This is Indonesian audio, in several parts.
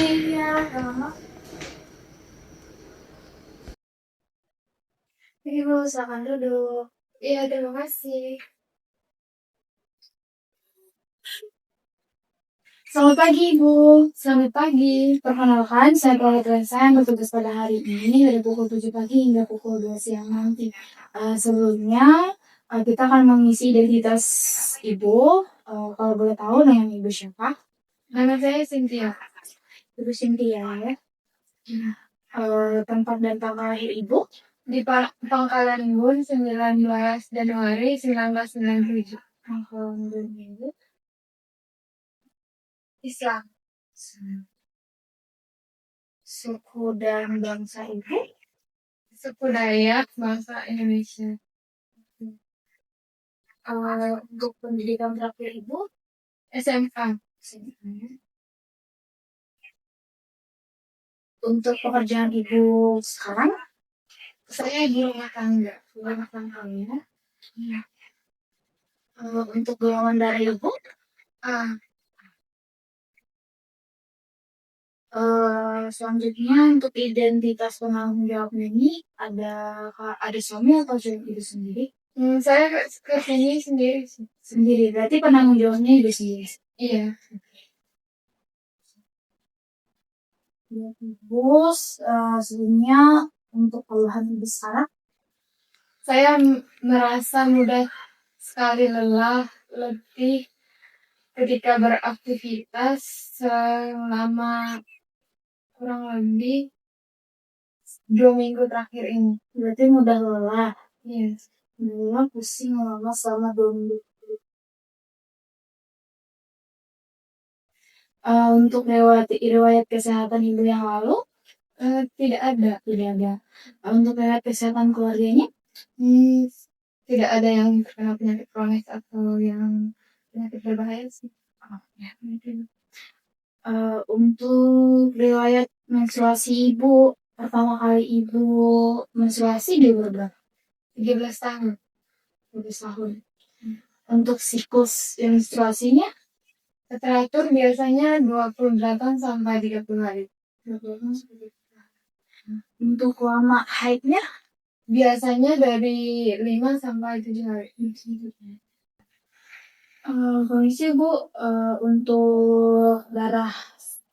Iya, Kak. Ibu, silakan duduk. Iya, terima kasih. Selamat pagi, Ibu. Selamat pagi. Perkenalkan, saya Paula saya yang bertugas pada hari ini dari pukul 7 pagi hingga pukul 2 siang nanti. Sebelumnya, kita akan mengisi identitas Ibu. Kalau boleh tahu, nama Ibu siapa? Nama saya Cynthia. Ibu Cynthia ya. Tempat dan tanggal lahir Ibu? Di Pangkalan Bun 19 Januari 1997. Alhamdulillah. Islam. Suku dan bangsa Ibu? Suku Dayak, bangsa Indonesia. Untuk pendidikan terakhir Ibu? SMK. Untuk pekerjaan Ibu sekarang? Saya di rumah tangga. Rumah tangga ya. Iya. Untuk golongan darah Ibu? Selanjutnya untuk identitas penanggung jawabnya ini ada suami atau ibu sendiri? Saya ke sini sendiri sih. Sendiri, berarti penanggung jawabnya ibu sendiri. Iya. Terus sebelumnya untuk keluhan besar, saya merasa mudah sekali lelah, letih ketika beraktivitas selama kurang lebih 2 minggu terakhir ini. Berarti mudah lelah. Iya. Lelah, pusing, lemas selama 2 minggu. Untuk riwayat kesehatan ibu yang lalu, tidak ada. Tidak ada. Untuk riwayat kesehatan keluarganya, tidak ada yang terkena penyakit kronis atau yang penyakit berbahaya sih. Ya, mungkin. Untuk riwayat menstruasi ibu, pertama kali ibu menstruasi di umur berapa? 13 tahun. 13 tahun. Untuk siklus menstruasinya teratur biasanya 28 sampai 30 hari. 28 sampai 30 hari. Untuk lama haidnya biasanya dari 5 sampai 7 hari. Kondisi Bu, untuk darah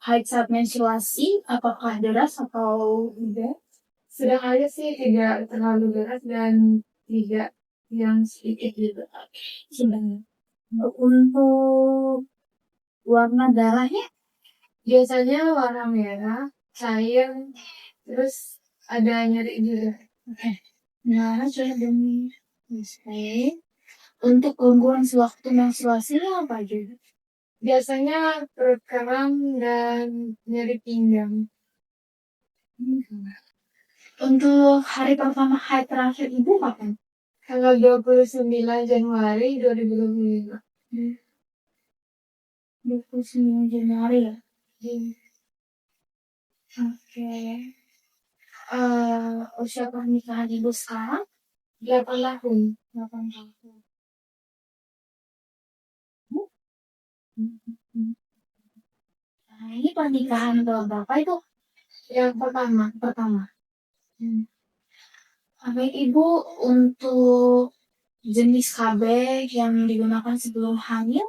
haid saat menstruasi apakah deras atau tidak? Sedang aja sih, tidak terlalu deras dan tidak yang sedikit juga. Sedang. Untuk warna darahnya biasanya warna merah, cair, terus ada nyeri juga. Oke. Nah, sudah demi. Oke. Untuk gangguan sewaktu menstruasinya apa aja? Biasanya perut kram dan nyeri pinggang. Untuk hari pertama haid terakhir ibu kapan? Tanggal 29 Januari 2025. 29 Januari ya? Oke. Usia pernikahan ibu sekarang? 8 tahun. 8 tahun. Nah, ini pernikahan berapa itu? Yang pertama. Baik Ibu, untuk jenis KB yang digunakan sebelum hamil?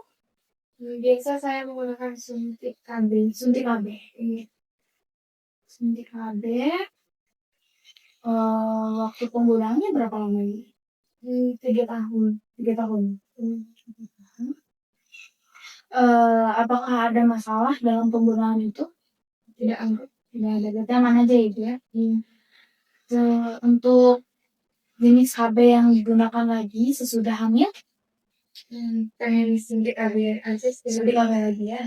Biasa saya menggunakan suntik KB. Suntik KB. Iya. Suntik KB. Waktu penggunaannya berapa lama ini? 3 tahun. 3 tahun. Apakah ada masalah dalam penggunaan itu? Tidak ada. Tidak ada. Berarti aman aja itu ya? Iya. Untuk jenis KB yang digunakan lagi sesudah hamil? Pengen suntik KB aja. Suntik KB lagi ya?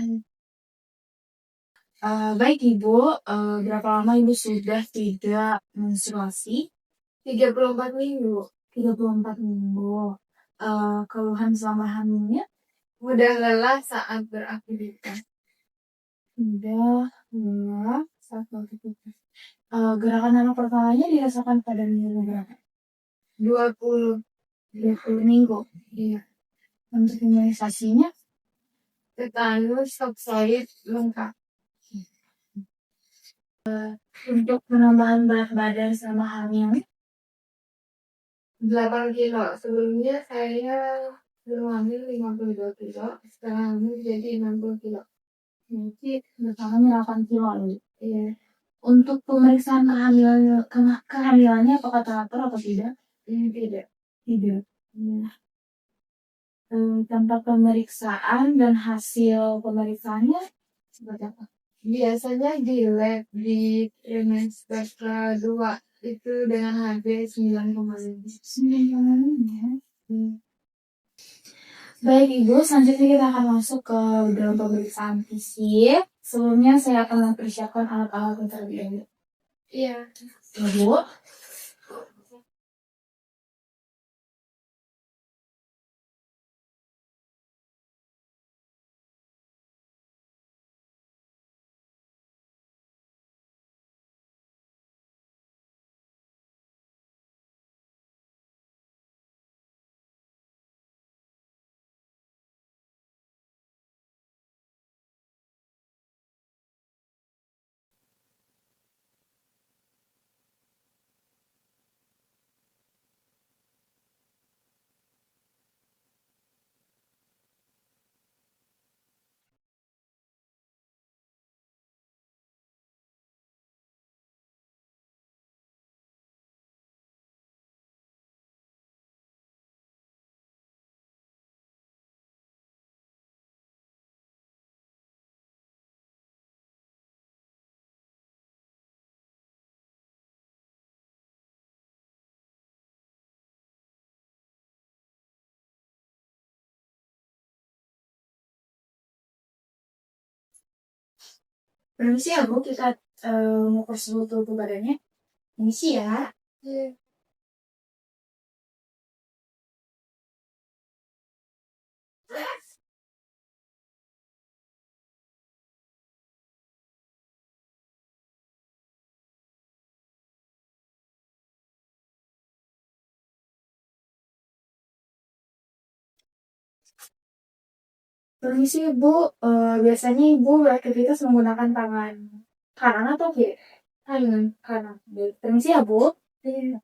Baik Ibu, berapa lama Ibu sudah tidak menstruasi? 34 minggu. 34 minggu. Keluhan selama hamilnya? Mudah lelah saat beraktivitas. Mudah lelah saat beraktivitas. Gerakan anak pertamanya dirasakan pada minggu berapa? 20 minggu. Iya. Untuk imunisasinya? Tetanus, toksoid, lengkap. Untuk penambahan berat badan selama hamil 8 kilo. Sebelumnya saya belum hamil 52 kilo, setelah hamil jadi 60 kilo. jadi bertambahnya 8 kilo nih. Iya. Untuk pemeriksaan kehamilannya apakah teratur atau tidak? Tidak. Tidak. Ya. Tempat pemeriksaan dan hasil pemeriksaannya seperti apa? Biasanya di lab di Remes Spectra 2 itu dengan harga 9,5. 9,5 ya. Baik Ibu, selanjutnya kita akan masuk ke dalam pemeriksaan fisik. Sebelumnya saya akan mempersiapkan alat-alat yang terlebih dahulu. Iya. Ibu. Permisi ya Bu, kita ngukur suhu tubuh badannya. Permisi ya. Iya. Permisi Ibu, biasanya Ibu beraktivitas menggunakan tangan kanan atau kiri? Tangan kanan. Permisi ya Bu. Iya.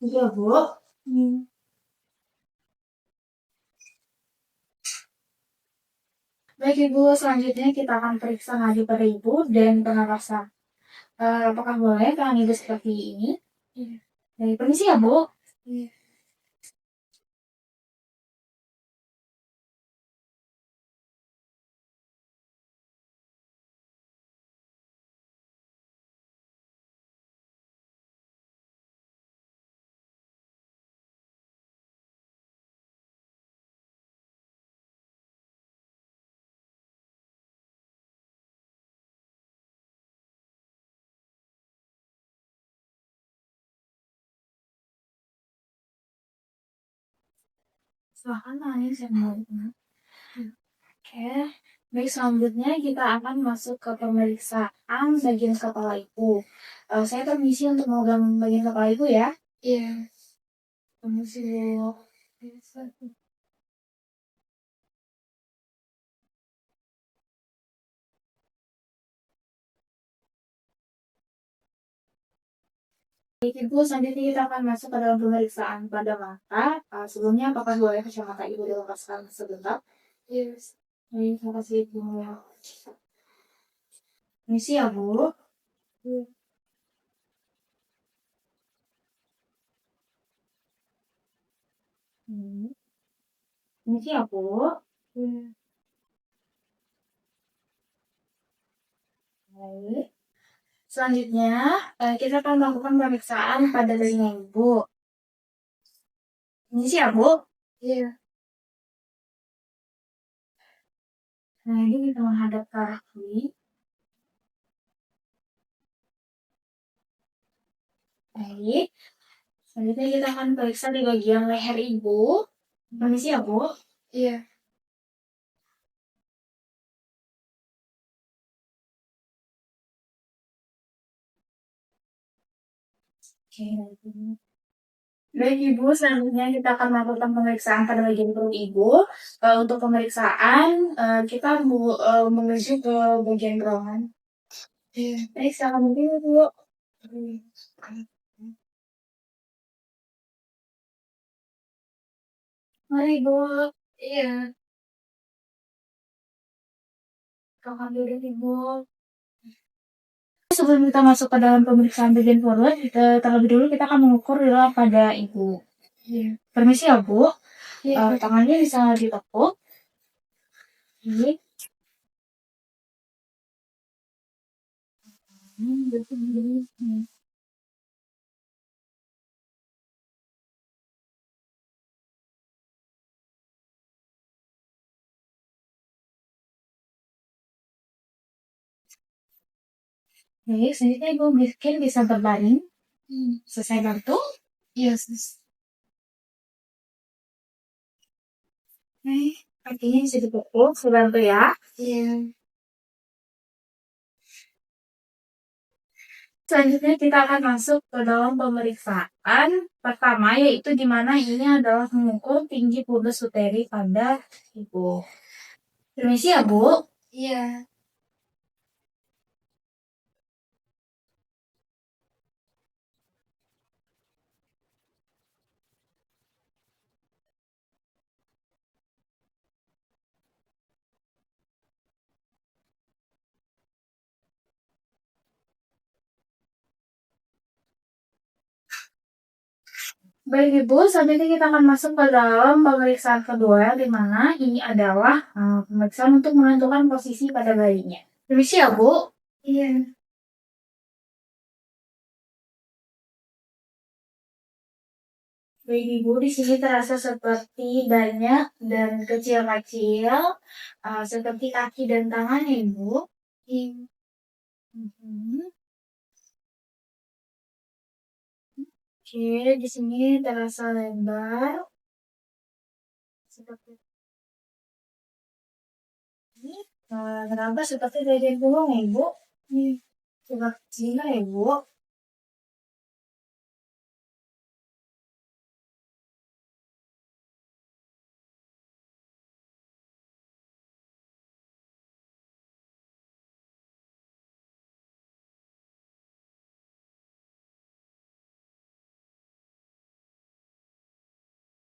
Iya Bu. Baik Ibu, selanjutnya kita akan periksa nadi pada Ibu dan pernapasan. Apakah boleh tangan Ibu seperti ini? Iya. Baik, permisi ya Bu. Iya. Silahkan tangannya saya mau. Oke. Baik, selanjutnya kita akan masuk ke pemeriksaan bagian kepala Ibu. Saya permisi untuk memegang bagian kepala Ibu ya. Iya. Permisi Bu. Ibu, selanjutnya kita akan masuk ke dalam pemeriksaan pada mata. Sebelumnya, apakah boleh kacamata Ibu dilepaskan sebentar? Yes. Baik, terima kasih Ibu. Misi ya, Bu. Iya. Misi ya, Bu. Iya. Baik. Selanjutnya, kita akan melakukan pemeriksaan pada telinga Ibu. Misi ya, Bu. Iya. Nah, ini kita menghadap ke arah kiri. Baik. Selanjutnya kita akan periksa di bagian leher Ibu. Permisi ya, Bu. Iya. Oke. Baik Ibu, selanjutnya kita akan melakukan pemeriksaan pada bagian perut Ibu. Untuk pemeriksaan, kita menuju ke bagian keuangan. Iya. Baik, silakan mungkin Ibu. Mari Ibu. Iya. Silakan duduk Ibu. Sebelum kita masuk ke dalam pemeriksaan bagian perut, terlebih dulu kita akan mengukur dulu pada Ibu. Iya. Permisi ya Bu. Iya. Tangannya bisa ditekuk. Baik. Baik, selanjutnya Ibu mungkin bisa berbaring. Selesai bantu. Yes. Kakinya bisa dipukul, saya bantu ya. Iya. Selanjutnya kita akan masuk ke dalam pemeriksaan pertama, yaitu di mana ini adalah mengukur tinggi pubes uteri pada Ibu. Permisi ya Bu. Iya. Baik Ibu, selanjutnya kita akan masuk ke dalam pemeriksaan kedua, di mana ini adalah pemeriksaan untuk menentukan posisi pada bayinya. Permisi ya Bu. Iya. Bayi Ibu di sini terasa seperti banyak dan kecil-kecil, seperti kaki dan tangan Ibu. Iya. Oke, di sini terasa lebar. Seperti ini. Kenapa seperti bagian punggung Ibu? Seperti sini ya Ibu.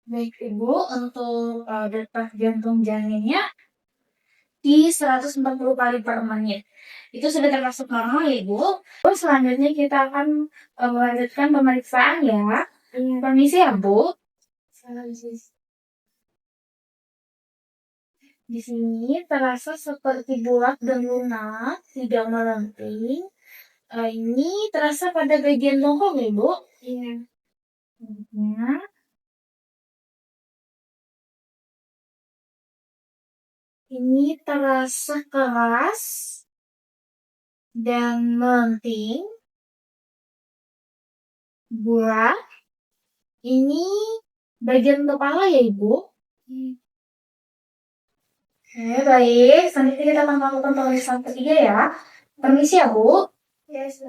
Baik Ibu, untuk detak jantung janinnya di 140 kali per menit. Itu sudah termasuk normal ya Ibu. Terus selanjutnya kita akan melanjutkan pemeriksaan ya. Permisi ya Bu. Di sini terasa seperti bulat dan lunak, tidak melenting. Ini terasa pada bagian bokong ya Bu. Iya. Ini terasa keras dan melenting, bulat. Ini bagian kepala ya Ibu. Oke, baik. Selanjutnya kita akan melakukan pemeriksaan ketiga ya. Permisi ya Bu. Yes.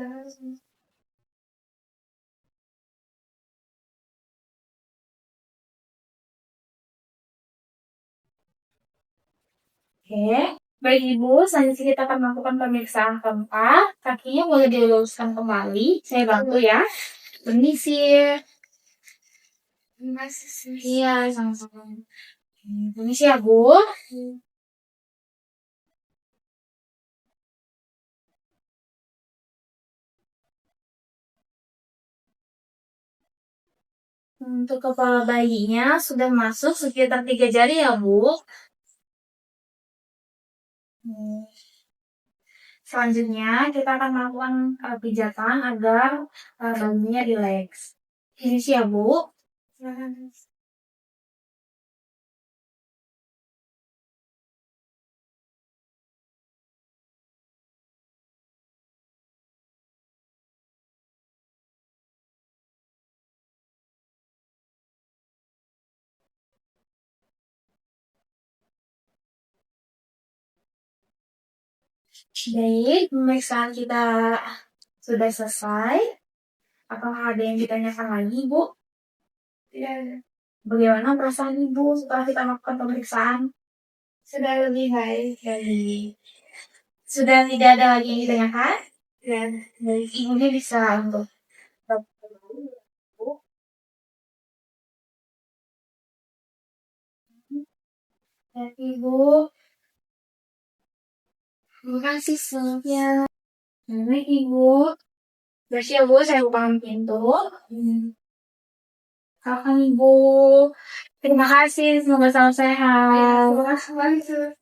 Oke, baik Ibu, selanjutnya kita akan melakukan pemeriksaan keempat. Kakinya boleh diluruskan kembali, saya bantu ya. Permisi. Terima kasih. Iya, sama-sama. Permisi ya, Bu. Untuk kepala bayinya sudah masuk sekitar 3 jari ya, Bu. Selanjutnya kita akan melakukan pijatan agar bayinya rileks. Permisi ya, Bu. Baik, pemeriksaan kita sudah selesai. Apakah ada yang ditanyakan lagi, Bu? Tidak ada. Bagaimana perasaan Ibu setelah kita melakukan pemeriksaan? Sudah lebih baik. Sudah tidak ada lagi yang ditanyakan? Dan Baik, Ibunya bisa untuk ya, Ibu. Terima kasih semuanya. Baik, Ibu. Berarti ya, Bu, saya bukakan pintu. Silakan, Ibu. Terima kasih, semoga selalu sehat. terima kasih banyak.